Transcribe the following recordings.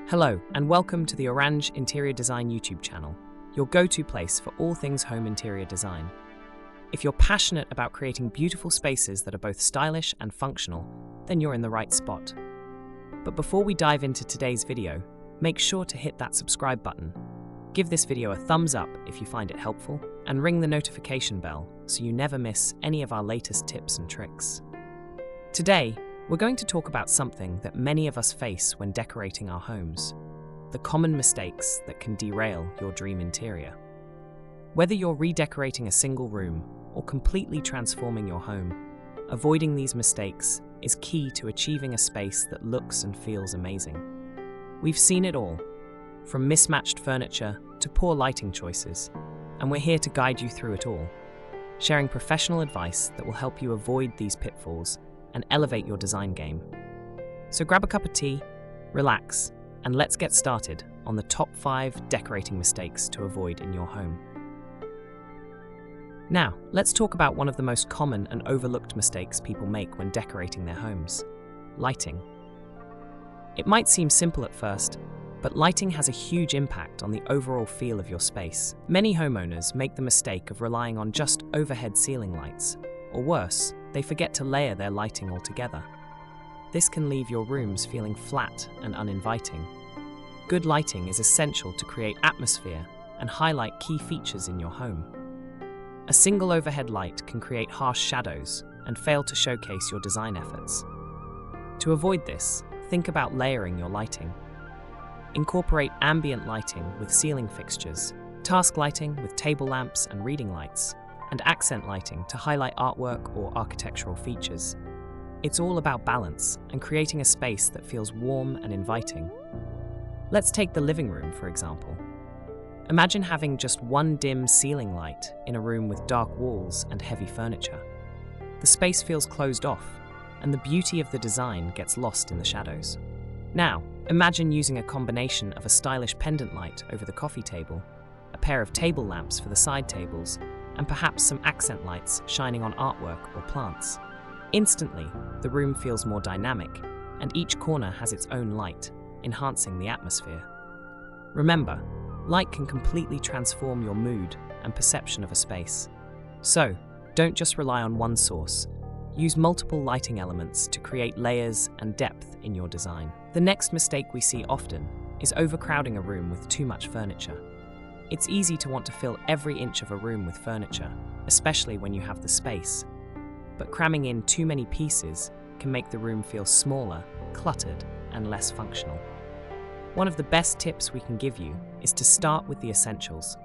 Hello, and welcome to the Oraanj Interior Design YouTube channel, your go-to place for all things home interior design. If you're passionate about creating beautiful spaces that are both stylish and functional, then you're in the right spot. But before we dive into today's video, make sure to hit that subscribe button. Give this video a thumbs up if you find it helpful, and ring the notification bell so you never miss any of our latest tips and tricks. Today, we're going to talk about something that many of us face when decorating our homes, the common mistakes that can derail your dream interior. Whether you're redecorating a single room or completely transforming your home, avoiding these mistakes is key to achieving a space that looks and feels amazing. We've seen it all, from mismatched furniture to poor lighting choices, and we're here to guide you through it all, sharing professional advice that will help you avoid these pitfalls and elevate your design game. So grab a cup of tea, relax, and let's get started on the top 5 decorating mistakes to avoid in your home. Now, let's talk about one of the most common and overlooked mistakes people make when decorating their homes: lighting. It might seem simple at first, but lighting has a huge impact on the overall feel of your space. Many homeowners make the mistake of relying on just overhead ceiling lights, or worse, they forget to layer their lighting altogether. This can leave your rooms feeling flat and uninviting. Good lighting is essential to create atmosphere and highlight key features in your home. A single overhead light can create harsh shadows and fail to showcase your design efforts. To avoid this, think about layering your lighting. Incorporate ambient lighting with ceiling fixtures, task lighting with table lamps and reading lights, and accent lighting to highlight artwork or architectural features. It's all about balance and creating a space that feels warm and inviting. Let's take the living room, for example. Imagine having just one dim ceiling light in a room with dark walls and heavy furniture. The space feels closed off, and the beauty of the design gets lost in the shadows. Now, imagine using a combination of a stylish pendant light over the coffee table, a pair of table lamps for the side tables, and perhaps some accent lights shining on artwork or plants. Instantly, the room feels more dynamic, and each corner has its own light, enhancing the atmosphere. Remember, light can completely transform your mood and perception of a space. So, don't just rely on one source. Use multiple lighting elements to create layers and depth in your design. The next mistake we see often is overcrowding a room with too much furniture. It's easy to want to fill every inch of a room with furniture, especially when you have the space. But cramming in too many pieces can make the room feel smaller, cluttered, and less functional. One of the best tips we can give you is to start with the essentials.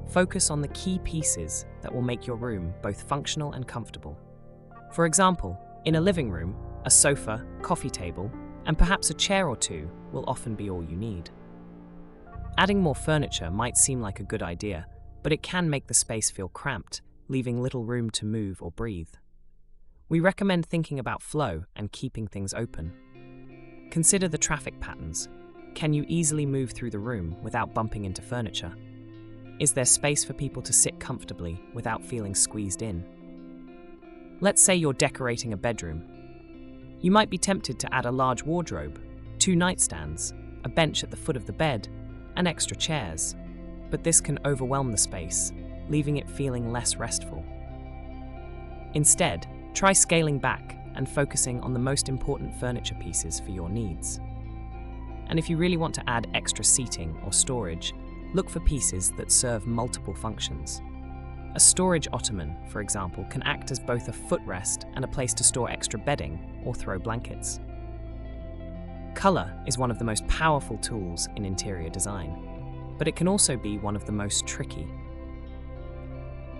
Focus on the key pieces that will make your room both functional and comfortable. For example, in a living room, a sofa, coffee table, and perhaps a chair or two will often be all you need. Adding more furniture might seem like a good idea, but it can make the space feel cramped, leaving little room to move or breathe. We recommend thinking about flow and keeping things open. Consider the traffic patterns. Can you easily move through the room without bumping into furniture? Is there space for people to sit comfortably without feeling squeezed in? Let's say you're decorating a bedroom. You might be tempted to add a large wardrobe, 2 nightstands, a bench at the foot of the bed, and extra chairs, but this can overwhelm the space, leaving it feeling less restful. Instead, try scaling back and focusing on the most important furniture pieces for your needs. And if you really want to add extra seating or storage, look for pieces that serve multiple functions. A storage ottoman, for example, can act as both a footrest and a place to store extra bedding or throw blankets. Color is one of the most powerful tools in interior design, but it can also be one of the most tricky.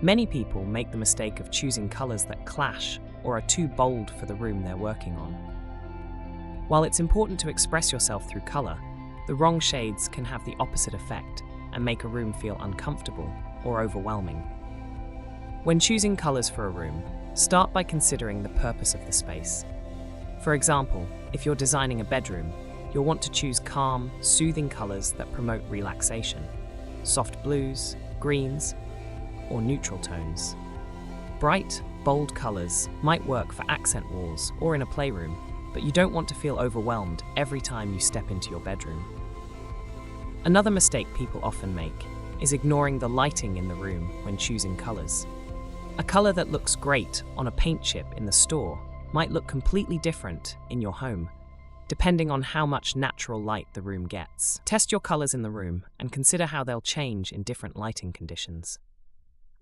Many people make the mistake of choosing colors that clash or are too bold for the room they're working on. While it's important to express yourself through color, the wrong shades can have the opposite effect and make a room feel uncomfortable or overwhelming. When choosing colors for a room, start by considering the purpose of the space. For example, if you're designing a bedroom, you'll want to choose calm, soothing colors that promote relaxation. Soft blues, greens, or neutral tones. Bright, bold colors might work for accent walls or in a playroom, but you don't want to feel overwhelmed every time you step into your bedroom. Another mistake people often make is ignoring the lighting in the room when choosing colors. A color that looks great on a paint chip in the store might look completely different in your home, depending on how much natural light the room gets. Test your colors in the room and consider how they'll change in different lighting conditions.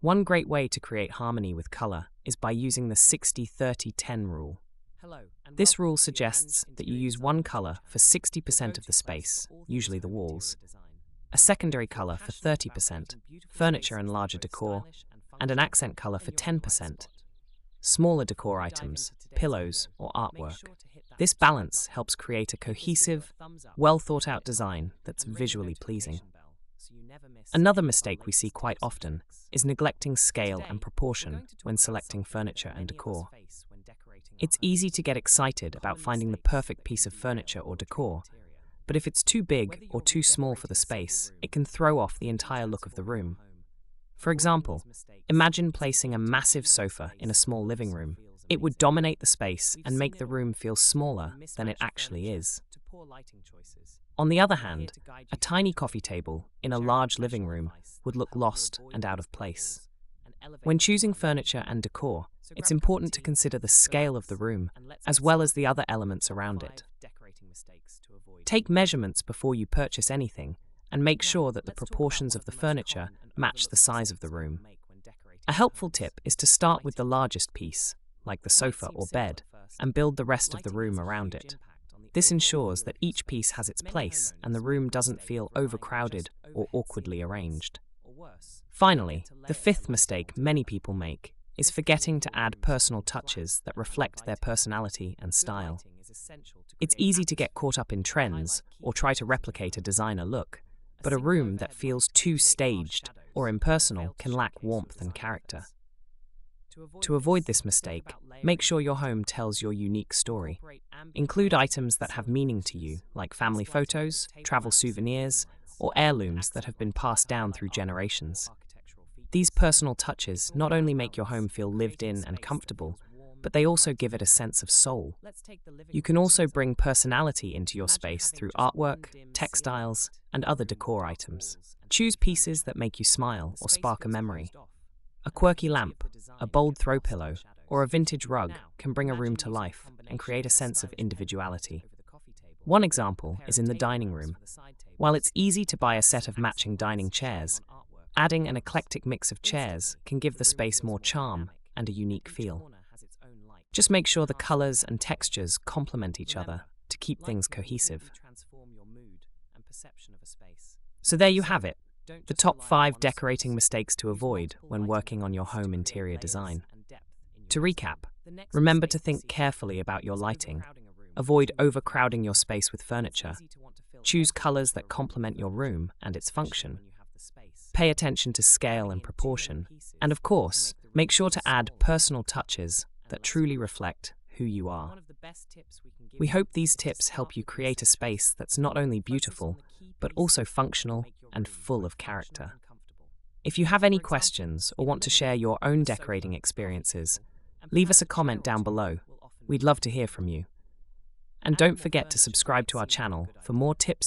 One great way to create harmony with color is by using the 60-30-10 rule. This rule suggests that you use one color for 60% of the space, usually the walls, a secondary color for 30%, furniture and larger decor, and an accent color for 10%, smaller decor items, pillows, or artwork. This balance helps create a cohesive, well-thought-out design that's visually pleasing. Another mistake we see quite often is neglecting scale and proportion when selecting furniture and decor. It's easy to get excited about finding the perfect piece of furniture or decor, but if it's too big or too small for the space, it can throw off the entire look of the room. For example, imagine placing a massive sofa in a small living room. It would dominate the space and make the room feel smaller than it actually is. On the other hand, a tiny coffee table in a large living room would look lost and out of place. When choosing furniture and decor, it's important to consider the scale of the room, as well as the other elements around it. Take measurements before you purchase anything, and make sure that the proportions of the furniture match the size of the room. A helpful tip is to start with the largest piece, like the sofa or bed, and build the rest of the room around it. This ensures that each piece has its place and the room doesn't feel overcrowded or awkwardly arranged. Finally, the fifth mistake many people make is forgetting to add personal touches that reflect their personality and style. It's easy to get caught up in trends or try to replicate a designer look, but a room that feels too staged or impersonal can lack warmth and character. To avoid this mistake, make sure your home tells your unique story. Include items that have meaning to you, like family photos, travel souvenirs, or heirlooms that have been passed down through generations. These personal touches not only make your home feel lived in and comfortable, but they also give it a sense of soul. You can also bring personality into your space through artwork, textiles, and other decor items. Choose pieces that make you smile or spark a memory. A quirky lamp, a bold throw pillow, or a vintage rug can bring a room to life and create a sense of individuality. One example is in the dining room. While it's easy to buy a set of matching dining chairs, adding an eclectic mix of chairs can give the space more charm and a unique feel. Just make sure the colors and textures complement each other to keep things cohesive. So there you have it, the top 5 decorating mistakes to avoid when working on your home interior design. To recap, remember to think carefully about your lighting. Avoid overcrowding your space with furniture. Choose colors that complement your room and its function. Pay attention to scale and proportion. And of course, make sure to add personal touches that truly reflect who you are. We hope these tips help you create a space that's not only beautiful, but also functional and full of character. If you have any questions or want to share your own decorating experiences, leave us a comment down below. We'd love to hear from you. And don't forget to subscribe to our channel for more tips